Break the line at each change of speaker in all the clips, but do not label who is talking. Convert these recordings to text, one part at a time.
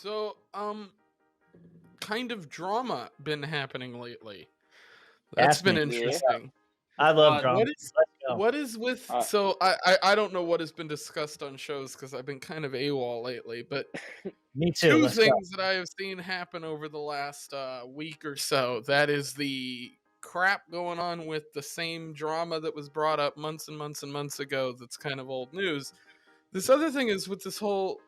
So, kind of drama been happening lately. That's
Ask
been
me.
Yeah.
interesting.
I love drama.
What is
Let's go.
what is with
Uh,
so I don't know what has been discussed on shows because I've been kind of AWOL lately, but
Me too.
two
Let's go.
things that I have seen happen over the last week or so. That is the crap going on with the same drama that was brought up months and months and months ago. That's kind of old news. This other thing is with this whole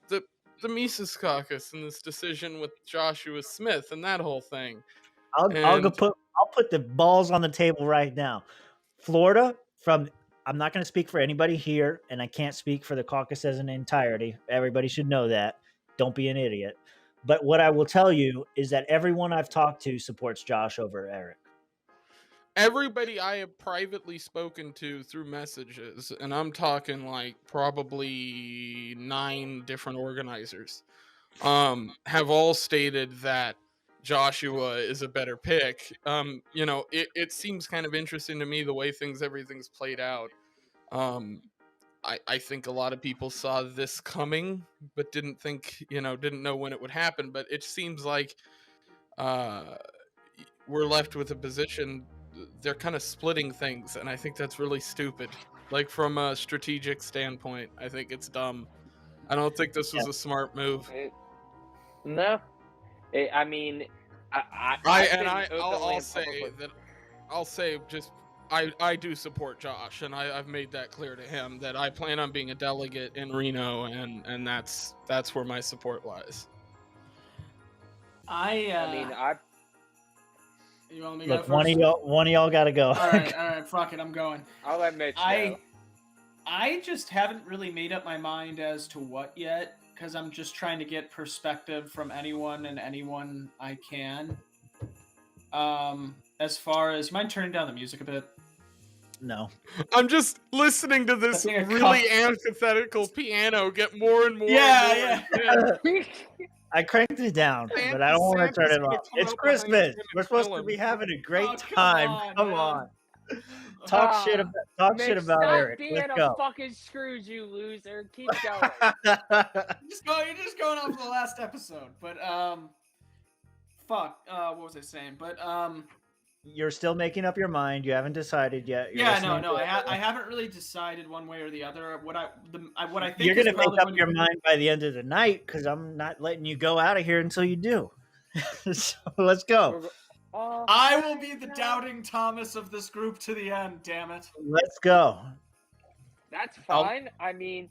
the the Mises Caucus and this decision with Joshua Smith and that whole thing. And
I'll put the balls on the table right now. Florida from I'm not going to speak for anybody here, and I can't speak for the caucus as an entirety. Everybody should know that. Don't be an idiot. But what I will tell you is that everyone I've talked to supports Josh over Eric.
everybody I have privately spoken to through messages, and I'm talking like probably 9 different organizers, have all stated that Joshua is a better pick. It seems kind of interesting to me the way everything's played out. Um, I think a lot of people saw this coming, but didn't know when it would happen. But it seems like uh, we're left with a position. They're kind of splitting things, and I think that's really stupid. Like from a strategic standpoint, I think it's dumb. I don't think this was a smart move.
no. I mean, I've been openly
I'll
and
say
publicly.
that I'll say just I do support Josh, and I've made that clear to him that I plan on being a delegate in Reno, and that's where my support lies.
I mean,
You want me to go
Look,
first?
one of y'all got to go.
All right, fuck it, I'm going.
I'll let Mitch know.
I just haven't really made up my mind as to what yet, because I'm just trying to get perspective from anyone and anyone I can. As far as, you mind turning down the music a bit?
No.
I'm just listening to this
I think a
really antithetical piano get more and more.
Yeah,
and more.
I cranked it down, but I don't want to turn it off. It's Christmas. We're supposed to be having a great time. Come on. Talk shit about
stop
Eric.
being
Let's
a
go.
fucking Scrooge, you loser. Keep going.
You're just going off the last episode, but fuck. What was I saying? But
You're still making up your mind. You haven't decided yet.
I haven't really decided one way or the other. What I think
you're gonna
is
make up your mind by the end of the night because I'm not letting you go out of here until you do. So let's go.
I will be the doubting Thomas of this group to the end. Damn it.
Let's go.
That's fine. I mean,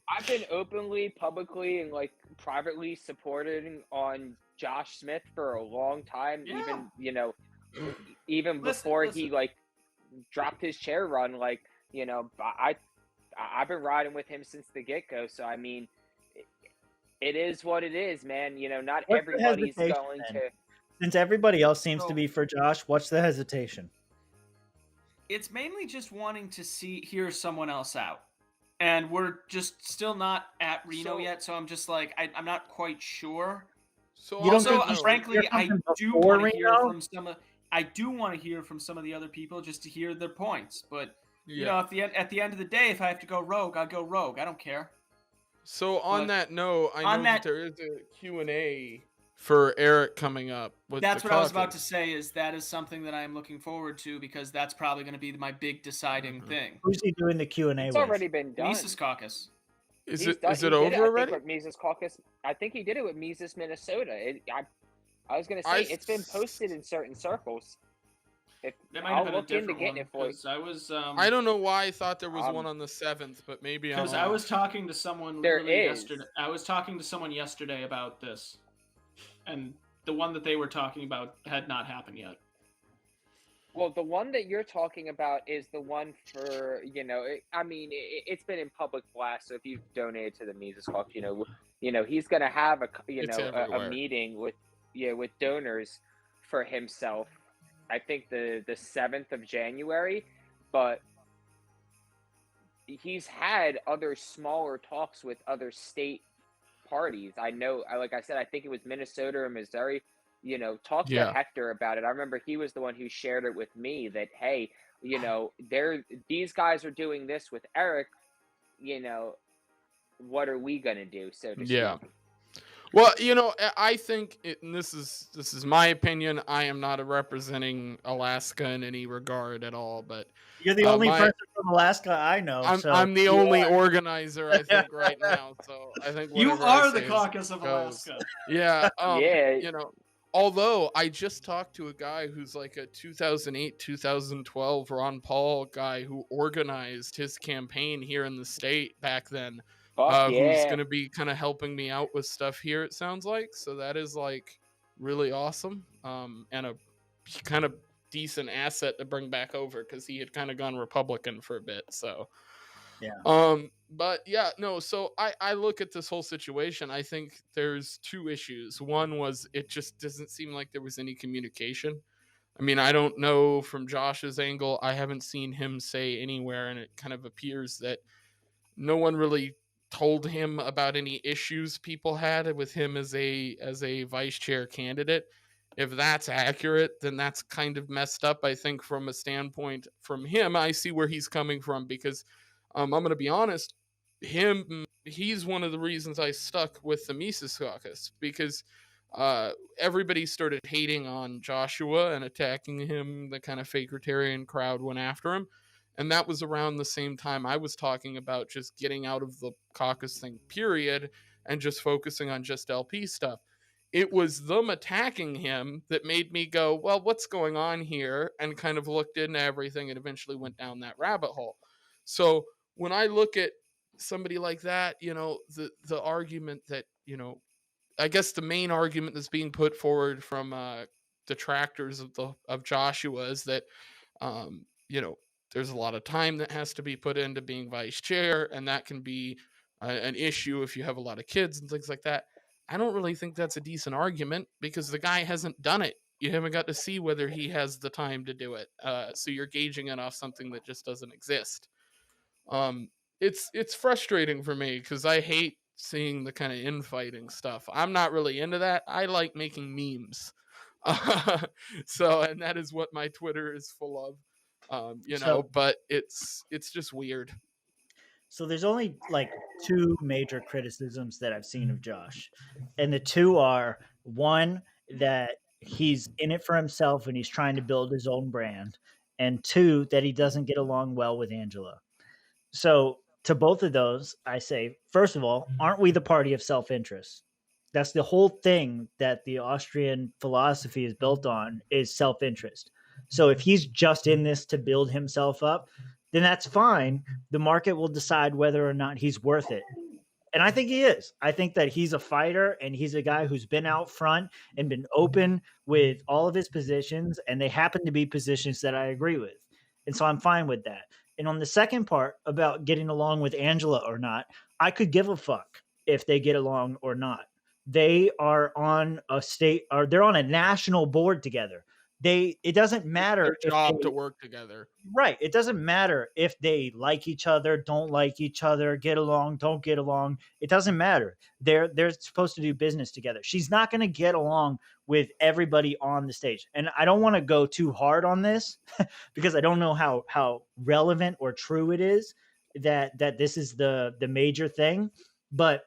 I've been openly, publicly, and like privately supporting on Josh Smith for a long time.
Yeah.
Even before he like dropped his chair run, I've been riding with him since the get-go. So I mean, it is what it is, man. Not
What's
everybody's going
then?
to.
Since everybody else seems to be for Josh, what's the hesitation?
It's mainly just wanting to hear someone else out. And we're just still not at Reno yet, so I'm just like, I'm not quite sure.
So
you don't
also,
think
frankly, I do want to hear from some of. I do want to hear from some of the other people just to hear their points. But at the end of the day, if I have to go rogue, I'll go rogue. I don't care.
So on that note, I know that there is a Q&A for Erik coming up.
That's what I was about to say. That is something that I'm looking forward to because that's probably going to be my big deciding thing.
Who's he doing the Q&A with?
It's already been done.
Mises Caucus.
Is it over already?
With Mises Caucus. I think he did it with Mises Minnesota. I was going to say it's been posted in certain circles. I'll look into getting it for you.
I
don't know why I thought there was one on the 7th, but maybe
because I was talking to someone yesterday. I was talking to someone yesterday about this, and the one that they were talking about had not happened yet.
Well, the one that you're talking about is the one for it's been in public blast. So if you've donated to the Mises Caucus, he's going to have a meeting with donors for himself. I think the 7th of January, but he's had other smaller talks with other state parties. I know, like I said, I think it was Minnesota or Missouri. Talk to Hector about it. I remember he was the one who shared it with me that, hey, these guys are doing this with Erik. What are we gonna do? So to speak.
Well, I think and this is my opinion. I am not representing Alaska in any regard at all, but
You're the only
my
person from Alaska I know, so
I'm the
you
only
are.
organizer, I think, right now. So I think
You
whatever I
are the
say
caucus of
goes.
Alaska.
Yeah.
Yeah.
Although I just talked to a guy who's like a 2008, 2012 Ron Paul guy who organized his campaign here in the state back then,
Fuck
who's
yeah.
going to be kind of helping me out with stuff here, it sounds like. So that is like really awesome, and a kind of decent asset to bring back over because he had kind of gone Republican for a bit. So
Yeah.
but yeah, no, so I look at this whole situation. I think there's two issues. One was it just doesn't seem like there was any communication. I mean, I don't know from Josh's angle. I haven't seen him say anywhere, and it kind of appears that no one really told him about any issues people had with him as a vice chair candidate. If that's accurate, then that's kind of messed up. I think from a standpoint from him, I see where he's coming from because I'm going to be honest. He's one of the reasons I stuck with the Mises Caucus because everybody started hating on Joshua and attacking him. The kind of fakertarian crowd went after him. And that was around the same time I was talking about just getting out of the caucus thing, period, and just focusing on just LP stuff. It was them attacking him that made me go, well, what's going on here? And kind of looked into everything and eventually went down that rabbit hole. So when I look at somebody like that, the argument that, I guess the main argument that's being put forward from detractors of Joshua is that, there's a lot of time that has to be put into being vice chair, and that can be an issue if you have a lot of kids and things like that. I don't really think that's a decent argument because the guy hasn't done it. You haven't got to see whether he has the time to do it. So you're gauging it off something that just doesn't exist. Um, it's frustrating for me because I hate seeing the kind of infighting stuff. I'm not really into that. I like making memes. So, and that is what my Twitter is full of. But it's just weird.
So there's only like two major criticisms that I've seen of Josh. And the two are one, that he's in it for himself and he's trying to build his own brand, and two, that he doesn't get along well with Angela. So to both of those, I say, first of all, aren't we the party of self-interest? That's the whole thing that the Austrian philosophy is built on, is self-interest. So if he's just in this to build himself up, then that's fine. The market will decide whether or not he's worth it. And I think he is. I think that he's a fighter and he's a guy who's been out front and been open with all of his positions, and they happen to be positions that I agree with. And so I'm fine with that. And on the second part about getting along with Angela or not, I could give a fuck if they get along or not. They are on a state, or they're on a national board together. It doesn't matter
their job to work together.
Right. It doesn't matter if they like each other, don't like each other, get along, don't get along. It doesn't matter. They're supposed to do business together. She's not going to get along with everybody on the stage. And I don't want to go too hard on this because I don't know how relevant or true it is that this is the major thing. But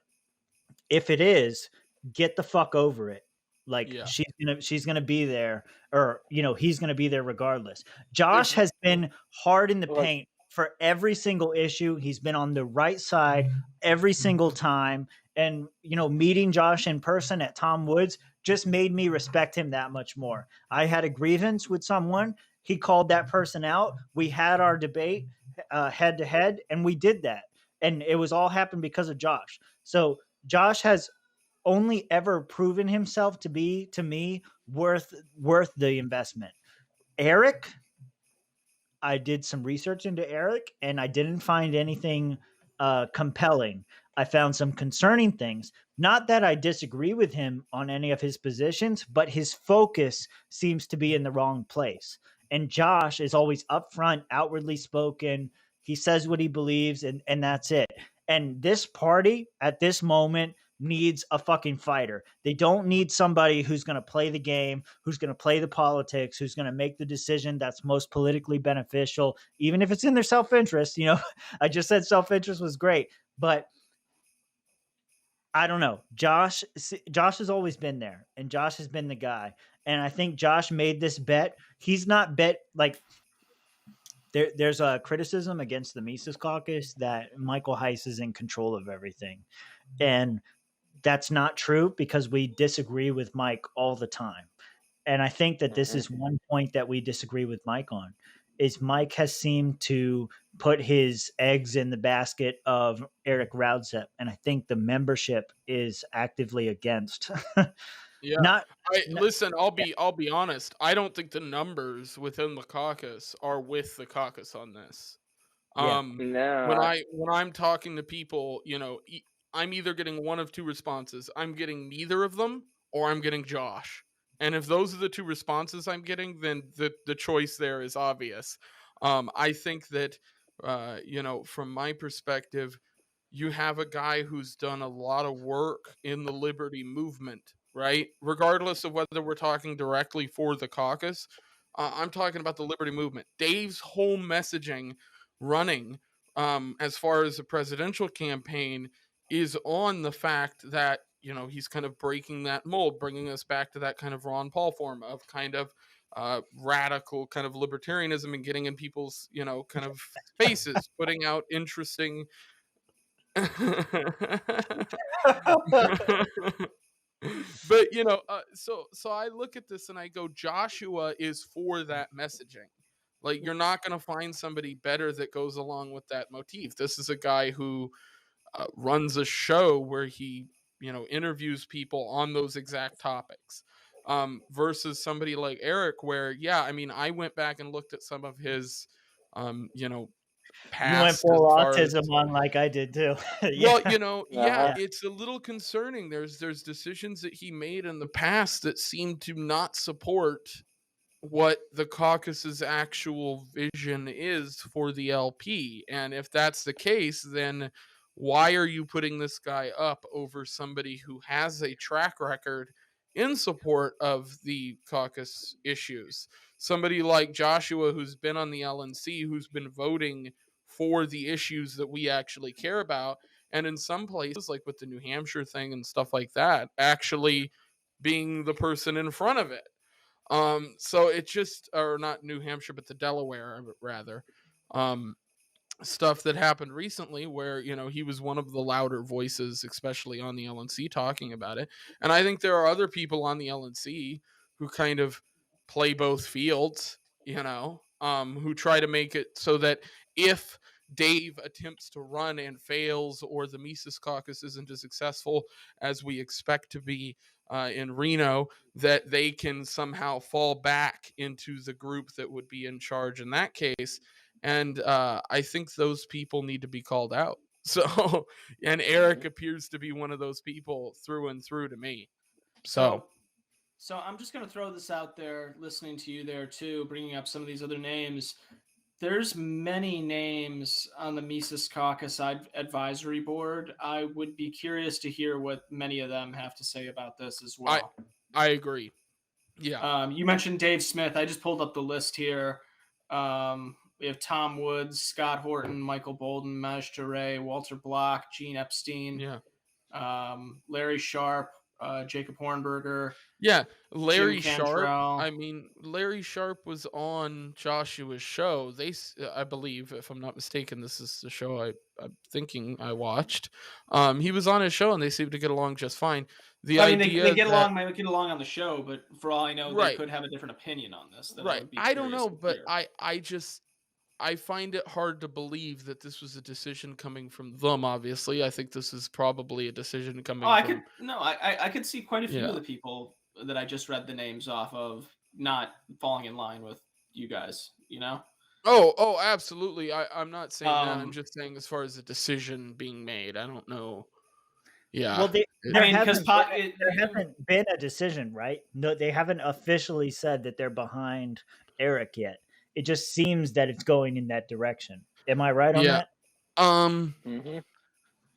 if it is, get the fuck over it. Like, yeah. she's gonna be there, or he's gonna be there regardless. Josh has been hard in the paint for every single issue. He's been on the right side every single time. And meeting Josh in person at Tom Woods just made me respect him that much more. I had a grievance with someone. He called that person out. We had our debate head to head, and we did that. And it was all happened because of Josh. So Josh has only ever proven himself to be, to me, worth the investment. Erik, I did some research into Erik, and I didn't find anything compelling. I found some concerning things. Not that I disagree with him on any of his positions, but his focus seems to be in the wrong place. And Josh is always upfront, outwardly spoken. He says what he believes, and that's it. And this party at this moment needs a fucking fighter. They don't need somebody who's going to play the game, who's going to play the politics, who's going to make the decision that's most politically beneficial, even if it's in their self-interest. I just said self-interest was great, but I don't know. Josh has always been there, and Josh has been the guy. And I think Josh made this bet. He's not bet like there's a criticism against the Mises Caucus that Michael Heiss is in control of everything. And that's not true because we disagree with Mike all the time. And I think that this is one point that we disagree with Mike on is Mike has seemed to put his eggs in the basket of Erik Raudsep. And I think the membership is actively against.
Yeah.
Not
Listen, I'll be honest. I don't think the numbers within the caucus are with the caucus on this.
Yeah.
When I'm talking to people, I'm either getting one of two responses. I'm getting neither of them, or I'm getting Josh. And if those are the two responses I'm getting, then the choice there is obvious. I think that, from my perspective, you have a guy who's done a lot of work in the liberty movement, right? Regardless of whether we're talking directly for the caucus, I'm talking about the liberty movement. Dave's whole messaging running, as far as the presidential campaign, is on the fact that he's kind of breaking that mold, bringing us back to that kind of Ron Paul form of kind of radical kind of libertarianism and getting in people's kind of faces, putting out interesting but so I look at this and I go, Joshua is for that messaging. Like, you're not going to find somebody better that goes along with that motif. This is a guy who runs a show where he interviews people on those exact topics, versus somebody like Erik, where I went back and looked at some of his
you went
past, as
full
far as,
autism on like I did too.
well,
Yeah.
it's a little concerning. There's decisions that he made in the past that seem to not support what the caucus's actual vision is for the LP. And if that's the case, then why are you putting this guy up over somebody who has a track record in support of the caucus issues? Somebody like Joshua, who's been on the LNC, who's been voting for the issues that we actually care about. And in some places, like with the New Hampshire thing and stuff like that, actually being the person in front of it. So it just, or not New Hampshire, but the Delaware rather, stuff that happened recently where, he was one of the louder voices, especially on the LNC, talking about it. And I think there are other people on the LNC who kind of play both fields, who try to make it so that if Dave attempts to run and fails, or the Mises caucus isn't as successful as we expect to be in Reno, that they can somehow fall back into the group that would be in charge in that case. And I think those people need to be called out. So, and Erik appears to be one of those people through and through to me. So
I'm just going to throw this out there, listening to you there too, bringing up some of these other names. There's many names on the Mises Caucus Advisory Board. I would be curious to hear what many of them have to say about this as well.
I agree. Yeah.
You mentioned Dave Smith. I just pulled up the list here. We have Tom Woods, Scott Horton, Michael Bolden, Maj Touré, Walter Block, Gene Epstein, Larry Sharp, Jacob Hornberger.
Yeah, Larry Sharp. Larry Sharp was on Joshua's show. I believe, if I'm not mistaken, this is the show I'm thinking I watched. He was on his show, and they seemed to get along just fine.
They get along. Might get along on the show, but for all I know, they could have a different opinion on this.
Right. I don't know, but I find it hard to believe that this was a decision coming from them. Obviously, I think this is probably a decision coming.
I could see quite a few of the people that I just read the names off of not falling in line with you guys.
Oh, absolutely. I'm not saying that. I'm just saying as far as the decision being made. I don't know. Yeah.
Well, there hasn't been a decision, right? No, they haven't officially said that they're behind Erik yet. It just seems that it's going in that direction. Am I right on that?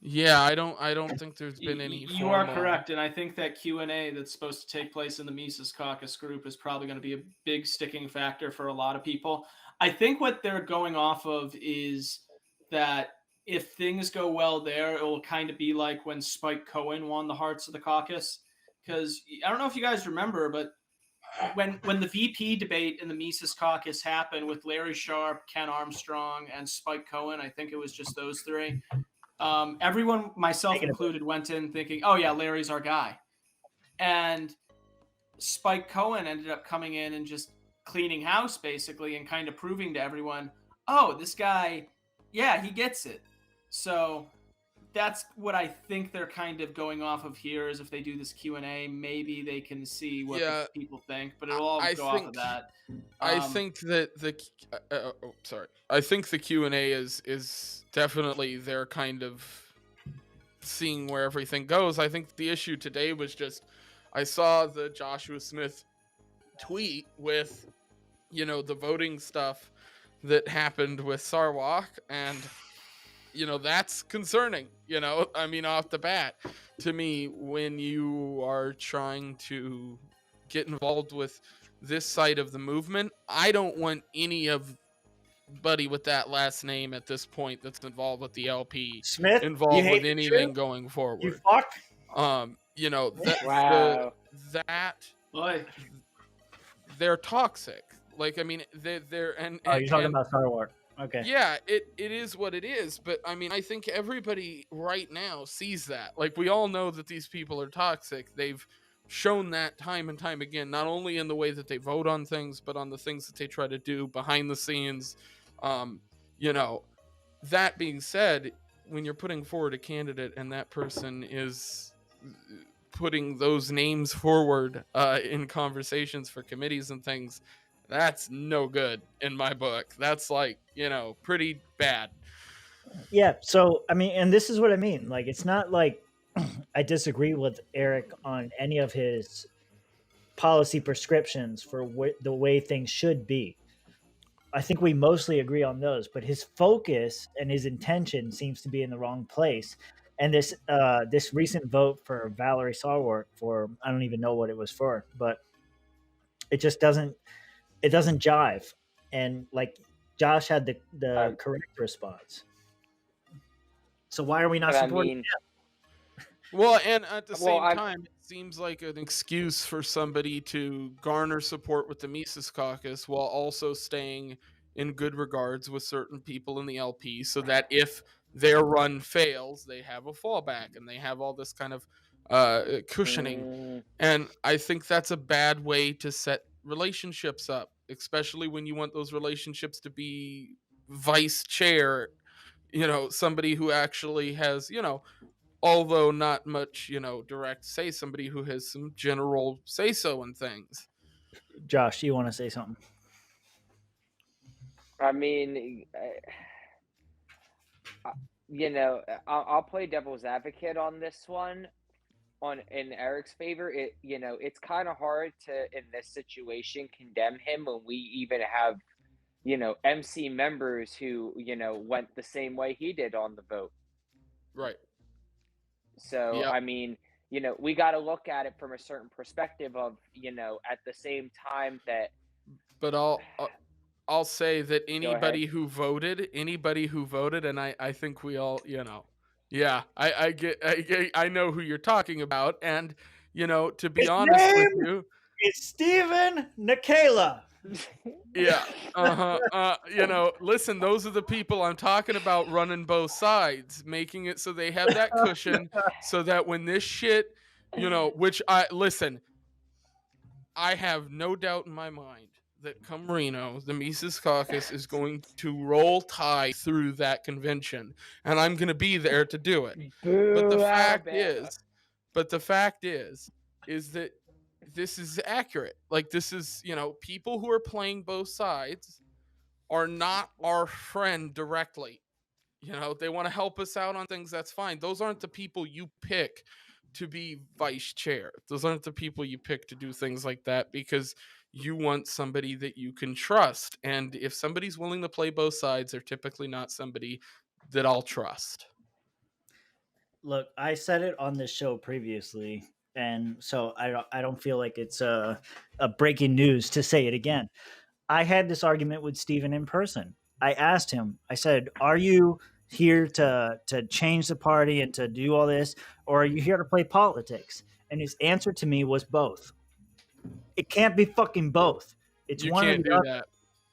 Yeah, I don't think there's been any.
You are correct, and I think that Q&A that's supposed to take place in the Mises Caucus group is probably going to be a big sticking factor for a lot of people. I think what they're going off of is that if things go well there, it will kind of be like when Spike Cohen won the Hearts of the Caucus. Because I don't know if you guys remember, but when the VP debate in the Mises Caucus happened with Larry Sharp, Ken Armstrong, and Spike Cohen, I think it was just those three. Everyone, myself included, went in thinking, "Oh yeah, Larry's our guy," and Spike Cohen ended up coming in and just cleaning house basically, and kind of proving to everyone, "Oh, this guy, yeah, he gets it." So that's what I think they're kind of going off of here. Is if they do this Q&A, maybe they can see what the people think, but it'll all go off of that.
I think that I think the Q&A is definitely their kind of seeing where everything goes. I think the issue today was just, I saw the Joshua Smith tweet with, the voting stuff that happened with Sarwak, and that's concerning. I mean, off the bat, to me, when you are trying to get involved with this side of the movement, I don't want anybody with that last name at this point that's involved with the LP
Smith
involved with anything going forward.
You fuck.
Wow.
Boy.
They're toxic. Like, I mean, they're and
you're talking about Star Wars. Okay.
Yeah, it is what it is, but I mean, I think everybody right now sees that. Like, we all know that these people are toxic. They've shown that time and time again, not only in the way that they vote on things, but on the things that they try to do behind the scenes. That being said, when you're putting forward a candidate and that person is putting those names forward in conversations for committees and things, that's no good in my book. That's like, pretty bad.
Yeah. So, I mean, and this is what I mean. Like, it's not like I disagree with Erik on any of his policy prescriptions for the way things should be. I think we mostly agree on those, but his focus and his intention seems to be in the wrong place. And this recent vote for Valerie Sarwark for, I don't even know what it was for, but it just doesn't jive. And like Josh had the correct response. So why are we not supporting him?
Well, and at the same time, it seems like an excuse for somebody to garner support with the Mises Caucus while also staying in good regards with certain people in the LP, so that if their run fails, they have a fallback and they have all this kind of cushioning. And I think that's a bad way to set relationships up, especially when you want those relationships to be vice chair, somebody who actually has, although not much, direct say, somebody who has some general say so in things.
Josh, you want to say something?
I mean, I'll play devil's advocate on this one. In Erik's favor, it's kind of hard to, in this situation, condemn him when we even have, MC members who, went the same way he did on the vote.
Right.
So,
Yep.
I mean, we got to look at it from a certain perspective of, at the same time that.
But I'll say that anybody who voted, and I think we all, yeah, I know who you're talking about, and to be honest with you,
it's Stephen Nikela.
Yeah. Listen, those are the people I'm talking about running both sides, making it so they have that cushion so that when this shit, which I have no doubt in my mind that come Reno, the Mises Caucus is going to roll tide through that convention, and I'm going to be there to do it. But the fact is that this is accurate. Like, this is, people who are playing both sides are not our friend directly. They want to help us out on things, that's fine. Those aren't the people you pick to be vice chair. Those aren't the people you pick to do things like that, because you want somebody that you can trust. And if somebody's willing to play both sides, they're typically not somebody that I'll trust.
Look, I said it on this show previously, and so I don't feel like it's a breaking news to say it again. I had this argument with Steven in person. I asked him, I said, are you here to change the party and to do all this, or are you here to play politics? And his answer to me was both. It can't be fucking both. It's
You
one or
can't
the
do
other.
that.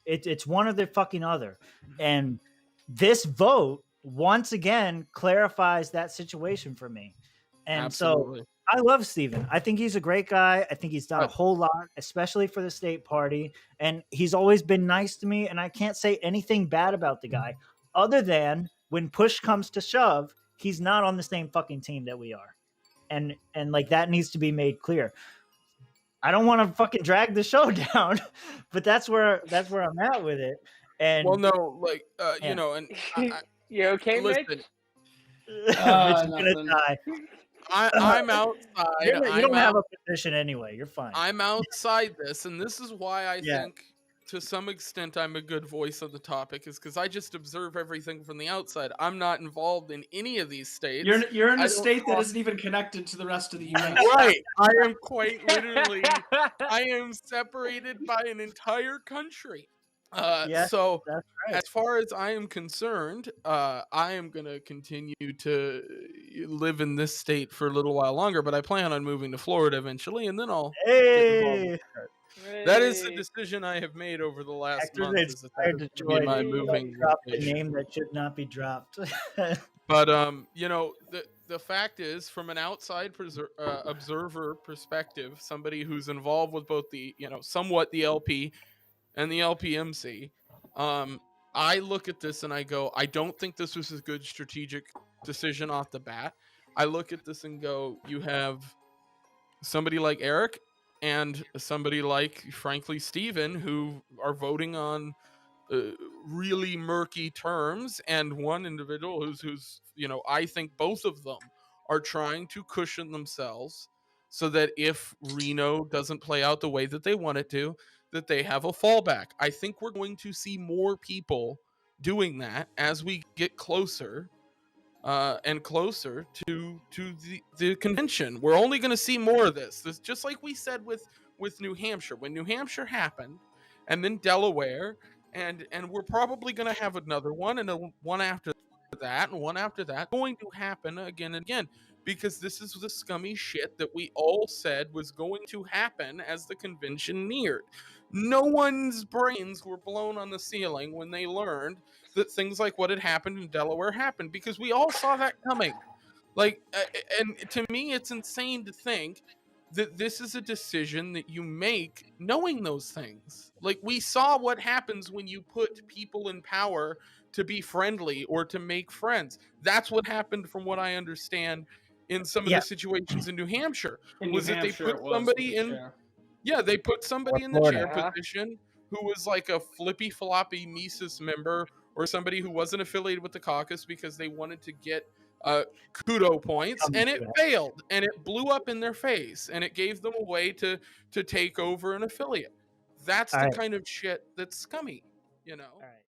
It's one or the fucking other. And this vote once again clarifies that situation for me. And
Absolutely.
so I love Steven. I think he's a great guy. I think he's done a whole lot, especially for the state party. And he's always been nice to me. And I can't say anything bad about the guy other than when push comes to shove, he's not on the same fucking team that we are. And like that needs to be made clear. I don't want to fucking drag the show down, but that's where I'm at with it. And
well, no, like
yeah.
you know, and
you okay,
listen,
Mitch?
Mitch is gonna
nothing.
die.
I'm outside.
You don't have a position anyway. You're fine.
I'm outside this, and this is why I
Yeah.
think, to some extent, I'm a good voice of the topic, is because I just observe everything from the outside. I'm not involved in any of these states.
You're in
I
a
don't
state that
talk-
isn't even connected to the rest of the U.S.
Right. I am quite literally. I am separated by an entire country.
Yes,
So
that's right.
as far as I am concerned, I am going to continue to live in this state for a little while longer, but I plan on moving to Florida eventually, and then I'll get involved.
Hey,
That is the decision I have made over the last
Hector's
month. Is that
inspired
is
to
gonna be my
join.
moving
Drop the
location.
name that should not be dropped.
But you know, the fact is, from an outside observer perspective, somebody who's involved with both the somewhat the LP and the LPMC, I look at this and I go, I don't think this was a good strategic decision off the bat. I look at this and go, you have somebody like Erik and somebody like, frankly, Steven, who are voting on really murky terms, and one individual who's I think both of them are trying to cushion themselves so that if Reno doesn't play out the way that they want it to, that they have a fallback. I think we're going to see more people doing that as we get closer and closer to the convention. We're only going to see more of this. This just like we said with New Hampshire. When New Hampshire happened, and then Delaware, and we're probably going to have another one, and one after that, and one after that, going to happen again and again, because this is the scummy shit that we all said was going to happen as the convention neared. No one's brains were blown on the ceiling when they learned that things like what had happened in Delaware happened, because we all saw that coming. Like, and to me, it's insane to think that this is a decision that you make knowing those things. Like, we saw what happens when you put people in power to be friendly or to make friends. That's what happened, from what I understand, in some of the situations in New Hampshire.
In
They
Hampshire,
put somebody in.
chair.
Yeah, they put somebody
Or
in the
Florida.
chair position who was like a flippy floppy Mises member, or somebody who wasn't affiliated with the caucus, because they wanted to get kudo points, and it failed, and it blew up in their face, and it gave them a way to take over an affiliate. That's the kind of shit that's scummy, you know.
All right.